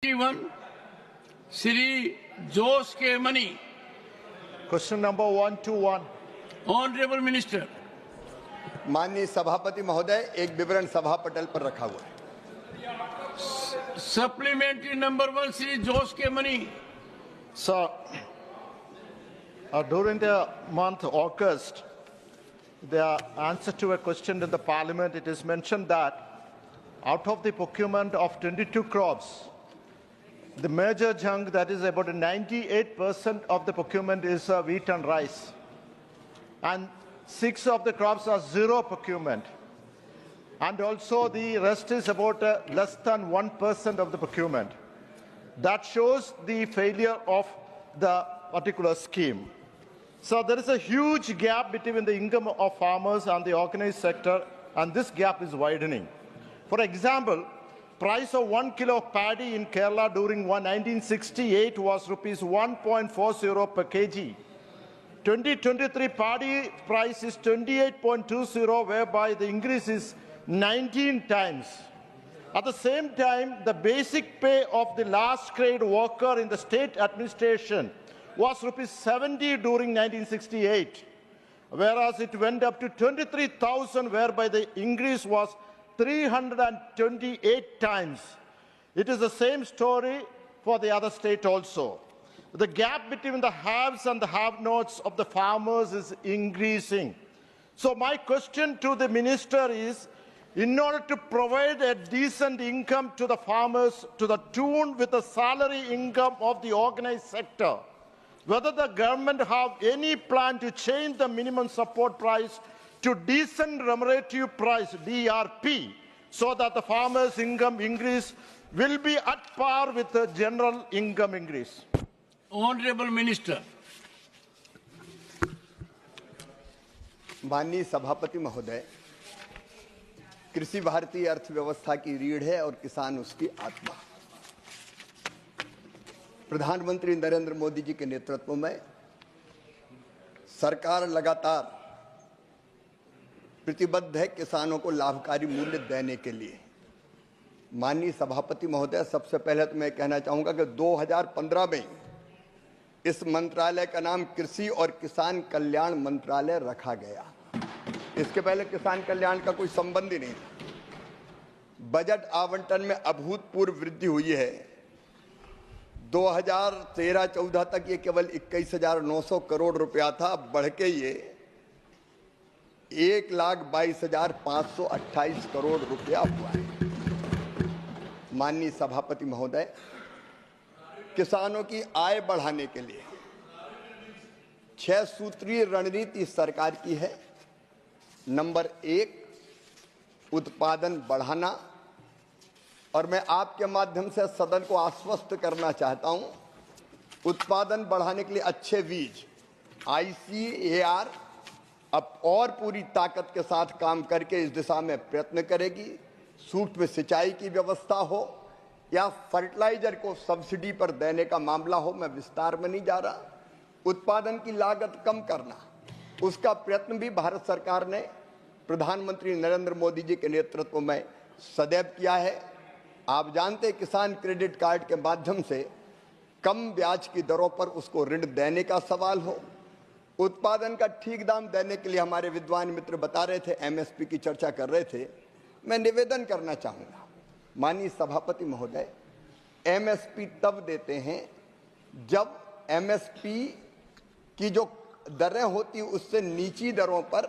One, Sri Jose K. Mani. Question number 121. Honorable Minister. माननीय सभापति महोदय, एक विवरण सभा पटल पर रखा हुआ है। Supplementary number 1, Sri Jose K. Mani. Sir, during the month August, the answer to a question in the Parliament, it is mentioned that out of the procurement of 22 crops, the major chunk, that is about 98% of the procurement is wheat and rice. And 6 of the crops are zero procurement. And also the rest is about less than 1% of the procurement. That shows the failure of the particular scheme. So there is a huge gap between the income of farmers and the organized sector, and this gap is widening. For example, price of 1 kilo of paddy in Kerala during 1968 was rupees 1.40 per kg. 2023 paddy price is 28.20, whereby the increase is 19 times. At the same time, the basic pay of the last grade worker in the state administration was rupees 70 during 1968, whereas it went up to 23,000, whereby the increase was 328 times. It is the same story for the other state also. The gap between the haves and the have-nots of the farmers is increasing. So my question to the minister is, in order to provide a decent income to the farmers to the tune with the salary income of the organized sector, whether the government have any plan to change the minimum support price to decent remunerative price, DRP, so that the farmers' income increase will be at par with the general income increase. Honorable Minister. माननीय सभापति महोदय, कृषि भारतीय अर्थव्यवस्था की रीढ़ है और किसान उसकी आत्मा। प्रधानमंत्री नरेंद्र मोदी जी के नेतृत्व में सरकार लगातार प्रतिबद्ध है किसानों को लाभकारी मूल्य देने के लिए। माननीय सभापति महोदय, सबसे पहले तो मैं कहना चाहूंगा कि 2015 में इस मंत्रालय का नाम कृषि और किसान कल्याण मंत्रालय रखा गया। इसके पहले किसान कल्याण का कोई संबंध ही नहीं था। बजट आवंटन में अभूतपूर्व वृद्धि हुई है। 2013-14 तक ये केवल 21,900 करोड़ रुपया था, अब बढ़ के ये 1,22,528 करोड़ रुपया हुआ है। माननीय सभापति महोदय, किसानों की आय बढ़ाने के लिए 6 सूत्रीय रणनीति सरकार की है। नंबर 1, उत्पादन बढ़ाना, और मैं आपके माध्यम से सदन को आश्वस्त करना चाहता हूं, उत्पादन बढ़ाने के लिए अच्छे बीज ICAR अब और पूरी ताकत के साथ काम करके इस दिशा में प्रयत्न करेगी। सूक्ष्म सिंचाई की व्यवस्था हो या फर्टिलाइजर को सब्सिडी पर देने का मामला हो, मैं विस्तार में नहीं जा रहा। उत्पादन की लागत कम करना, उसका प्रयत्न भी भारत सरकार ने प्रधानमंत्री नरेंद्र मोदी जी के नेतृत्व में सदैव किया है। आप जानते हैं, किसान क्रेडिट कार्ड के माध्यम से कम ब्याज की दरों पर उसको ऋण देने का सवाल हो, उत्पादन का ठीक दाम देने के लिए हमारे विद्वान मित्र बता रहे थे, MSP की चर्चा कर रहे थे। मैं निवेदन करना चाहूँगा माननीय सभापति महोदय, MSP तब देते हैं जब MSP की जो दरें होती उससे नीची दरों पर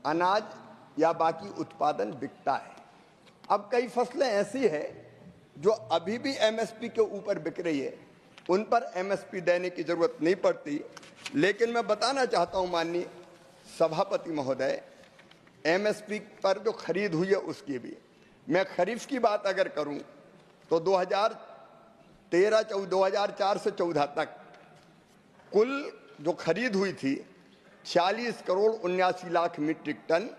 अनाज या बाकी उत्पादन बिकता है। अब कई फसलें ऐसी है जो अभी भी MSP के ऊपर बिक रही है, उन पर MSP देने की जरूरत नहीं पड़ती। लेकिन मैं बताना चाहता हूं माननीय सभापति महोदय, MSP पर जो खरीद हुई है उसकी भी, मैं खरीफ की बात अगर करूं तो 2004 से 14 तक कुल जो खरीद हुई थी 46 करोड़ 79 लाख मीट्रिक टन,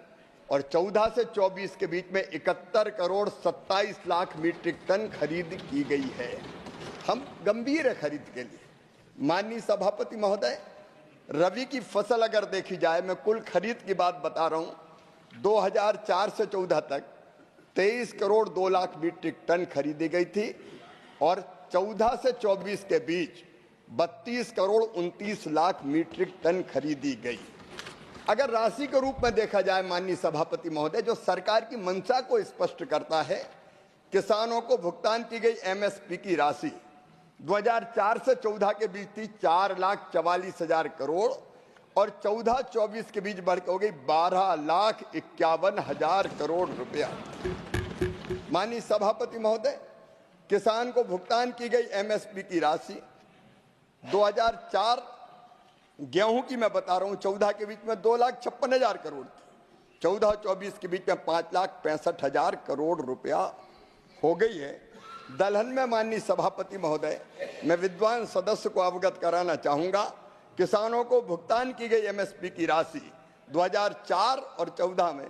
और 14 से 24 के बीच में 71 करोड़ 27 लाख मीट्रिक टन खरीद की गई है। हम गंभीर है खरीद के लिए। माननीय सभापति महोदय, रबी की फसल अगर देखी जाए, मैं कुल खरीद की बात बता रहा हूं, 2004 से 14 तक 23 करोड़ 2 लाख मीट्रिक टन खरीदी गई थी और 14 से 24 के बीच 32 करोड़ 29 लाख मीट्रिक टन खरीदी गई। अगर राशि के रूप में देखा जाए माननीय सभापति महोदय, जो सरकार की मंशा को स्पष्ट करता है, किसानों को भुगतान की गई एमएसपी की राशि 2004 से 14 के बीच थी 4,44,000 करोड़ और 14-24 के बीच बढ़कर हो गई 12,51,000 करोड़ रुपया। माननीय सभापति महोदय, किसान को भुगतान की गई एमएसपी की राशि 2004 गेहूं की मैं बता रहा हूं 14 के बीच में 2,56,000 करोड़ थी, 14-24 के बीच में 5,65,000 करोड़ रुपया हो गई है। दलहन में माननीय सभापति महोदय, मैं विद्वान सदस्य को अवगत कराना चाहूंगा, किसानों को भुगतान की गई एमएसपी की राशि 2004 और 14 में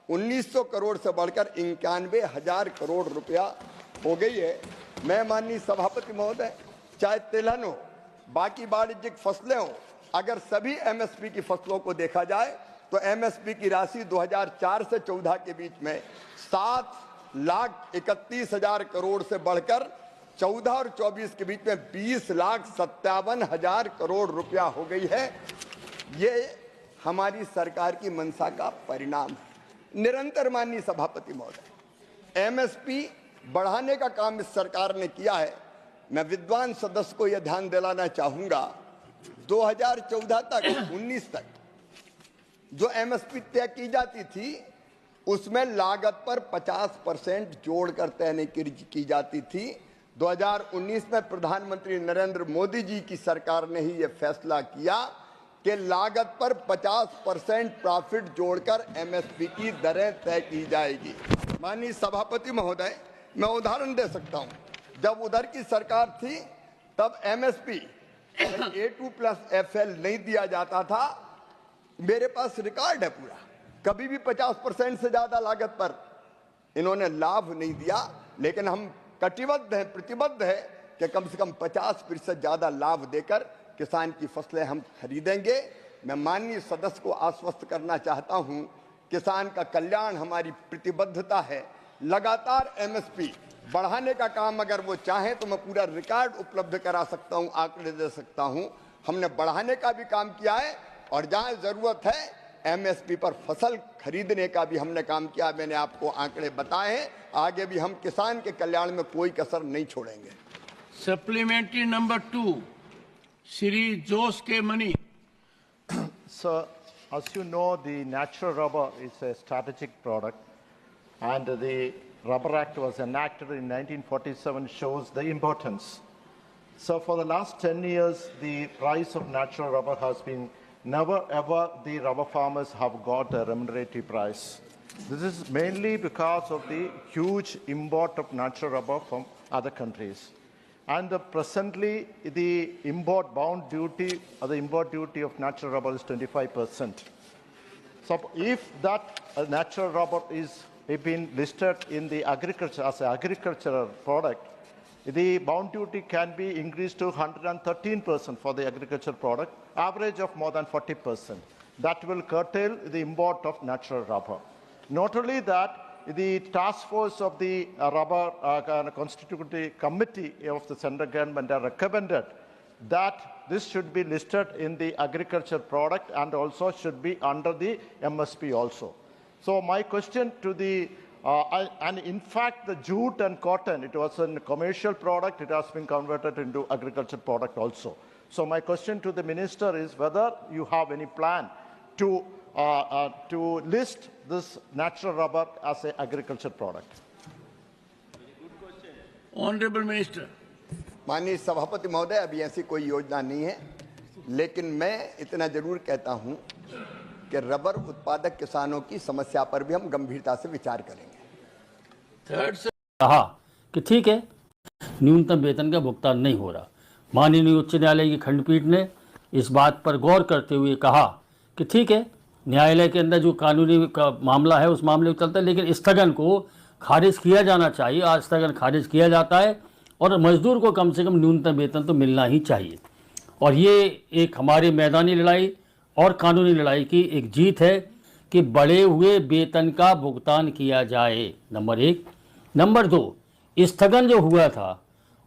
1,900 करोड़ से बढ़कर 91,000 करोड़ रुपया हो गई है। मैं माननीय सभापति महोदय, चाहे तिलहन हो, बाकी वाणिज्यिक फसलें हो, अगर सभी एमएसपी की फसलों को देखा जाए तो एमएसपी की राशि 2004 से 14 के बीच में 7,31,000 करोड़ से बढ़कर 14 और 24 के बीच में 20,57,000 करोड़ रुपया हो गई है। ये हमारी सरकार की मंशा का परिणाम है। निरंतर माननीय सभापति महोदय, एमएसपी बढ़ाने का काम इस सरकार ने किया है। मैं विद्वान सदस्य को यह ध्यान दिलाना चाहूंगा, 2014 तक 19 तक जो एमएसपी तय की जाती थी उसमें लागत पर 50% जोड़कर तय की जाती थी। 2019 में प्रधानमंत्री नरेंद्र मोदी जी की सरकार ने ही यह फैसला किया कि लागत पर 50% प्रॉफिट जोड़कर एमएसपी की दरें तय की जाएगी। माननीय सभापति महोदय, मैं उदाहरण दे सकता हूं, जब उधर की सरकार थी तब एमएसपी A2+FL नहीं दिया जाता था। मेरे पास रिकॉर्ड है पूरा, कभी भी 50% से ज्यादा लागत पर इन्होंने लाभ नहीं दिया, लेकिन हम कटिबद्ध हैं, प्रतिबद्ध है कि कम से कम 50% ज्यादा लाभ देकर किसान की फसलें हम खरीदेंगे। मैं माननीय सदस्य को आश्वस्त करना चाहता हूं, किसान का कल्याण हमारी प्रतिबद्धता है। लगातार एमएसपी बढ़ाने का काम अगर वो चाहें तो मैं पूरा रिकॉर्ड उपलब्ध करा सकता हूं, आंकड़े दे सकता हूं। हमने बढ़ाने का भी काम किया है और जहां जरूरत है एमएसपी पर फसल खरीदने का भी हमने काम किया। मैंने आपको आंकड़े बताए हैं, आगे भी हम किसान के कल्याण में कोई कसर नहीं छोड़ेंगे। सप्लीमेंट्री नंबर 2, श्री जोस के money. Sir, as you know, the natural rubber is a strategic product, and the Rubber Act was enacted in 1947 shows the importance. So for the last 10 years, the price of natural rubber has been never ever the rubber farmers have got a remunerative price. This is mainly because of the huge import of natural rubber from other countries. And presently, the import bound duty or the import duty of natural rubber is 25%. So if that natural rubber is been listed in the agriculture as an agricultural product, the bound duty can be increased to 113% for the agricultural product, average of more than 40%. That will curtail the import of natural rubber. Not only that, the task force of the rubber constitutive committee of the central government have recommended that this should be listed in the agriculture product and also should be under the MSP also. So my question to the, and in fact the jute and cotton, it was a commercial product, it has been converted into agriculture product also. So my question to the minister is whether you have any plan to list this natural rubber as an agriculture product. Honorable Minister. माननीय सभापति महोदय, अभी ऐसी कोई योजना नहीं है, लेकिन मैं इतना जरूर कहता हूं कि रबर उत्पादक किसानों की समस्या पर भी हम गंभीरता से विचार करेंगे। कहा कि ठीक है, न्यूनतम वेतन का भुगतान नहीं हो रहा। माननीय उच्च न्यायालय की खंडपीठ ने इस बात पर गौर करते हुए कहा कि ठीक है, न्यायालय के अंदर जो कानूनी का मामला है उस मामले में चलता है, लेकिन स्थगन को खारिज किया जाना चाहिए। आज स्थगन खारिज किया जाता है और मजदूर को कम से कम न्यूनतम वेतन तो मिलना ही चाहिए। और ये एक हमारी मैदानी लड़ाई और कानूनी लड़ाई की एक जीत है कि बढ़े हुए वेतन का भुगतान किया जाए, नंबर 1। नंबर 2, स्थगन जो हुआ था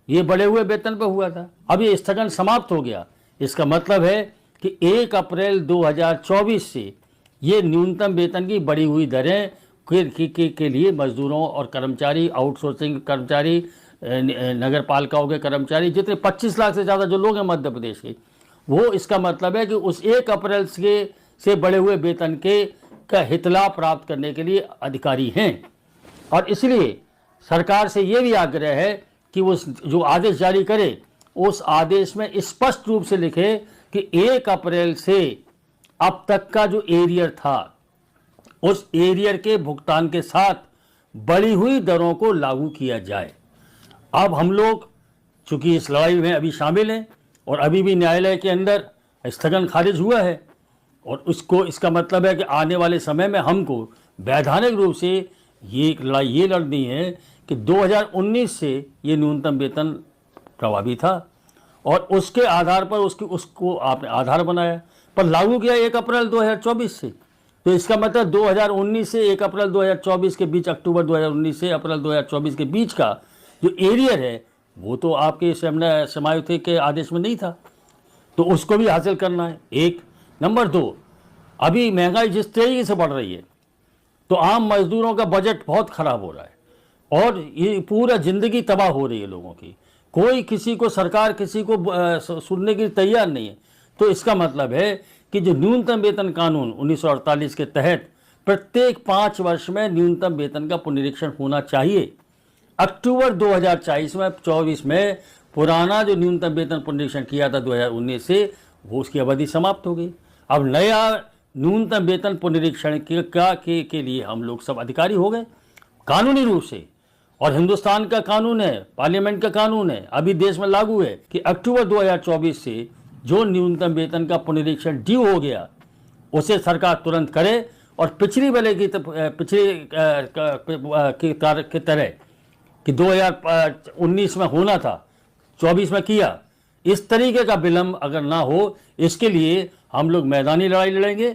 ये बढ़े हुए वेतन पे हुआ था। अब ये स्थगन समाप्त हो गया। इसका मतलब है कि 1 अप्रैल 2024 से ये न्यूनतम वेतन की बढ़ी हुई दरें के लिए मजदूरों और कर्मचारी, आउटसोर्सिंग कर्मचारी, नगर पालिकाओं के कर्मचारी, जितने 25 लाख से ज़्यादा जो लोग हैं मध्य प्रदेश के, वो इसका मतलब है कि उस 1 अप्रैल से बढ़े हुए वेतन के का हित लाभ प्राप्त करने के लिए अधिकारी हैं। और इसलिए सरकार से ये भी आग्रह है कि वो जो आदेश जारी करे उस आदेश में स्पष्ट रूप से लिखे कि 1 अप्रैल से अब तक का जो एरियर था उस एरियर के भुगतान के साथ बढ़ी हुई दरों को लागू किया जाए। अब हम लोग चूंकि इस लड़ाई में अभी शामिल हैं और अभी भी न्यायालय के अंदर स्थगन खारिज हुआ है, और उसको इसका मतलब है कि आने वाले समय में हमको वैधानिक रूप से ये लड़ाई ये लड़नी है कि 2019 से ये न्यूनतम वेतन प्रभावी था और उसके आधार पर उसको आपने आधार बनाया पर लागू किया 1 अप्रैल 2024 से। तो इसका मतलब 2019 से 1 अप्रैल 2024 के बीच, अक्टूबर 2019 से अप्रैल 2024 के बीच का जो एरियर है वो तो आपके समायुक्त के आदेश में नहीं था, तो उसको भी हासिल करना है। एक नंबर 2, अभी महंगाई जिस तरीके से बढ़ रही है तो आम मजदूरों का बजट बहुत खराब हो रहा है और ये पूरा ज़िंदगी तबाह हो रही है लोगों की। कोई किसी को, सरकार किसी को सुनने के लिए तैयार नहीं है। तो इसका मतलब है कि जो न्यूनतम वेतन कानून 1948 के तहत प्रत्येक 5 वर्ष में न्यूनतम वेतन का पुनरीक्षण होना चाहिए। अक्टूबर 2024 में पुराना जो न्यूनतम वेतन पुनरीक्षण किया था 2019 से, वो उसकी अवधि समाप्त हो गई। अब नया न्यूनतम वेतन पुनरीक्षण के लिए हम लोग सब अधिकारी हो गए कानूनी रूप से, और हिंदुस्तान का कानून है, पार्लियामेंट का कानून है, अभी देश में लागू है कि अक्टूबर 2024 से जो न्यूनतम वेतन का पुनरीक्षण ड्यू हो गया उसे सरकार तुरंत करे और पिछली वाले की तरह कि 2019 में होना था 24 में किया, इस तरीके का विलंब अगर ना हो, इसके लिए हम लोग मैदानी लड़ाई लड़ेंगे।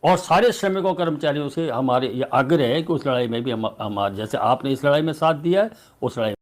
और सारे श्रमिकों कर्मचारियों से हमारे ये आग्रह है कि उस लड़ाई में भी हम जैसे आपने इस लड़ाई में साथ दिया है उस लड़ाई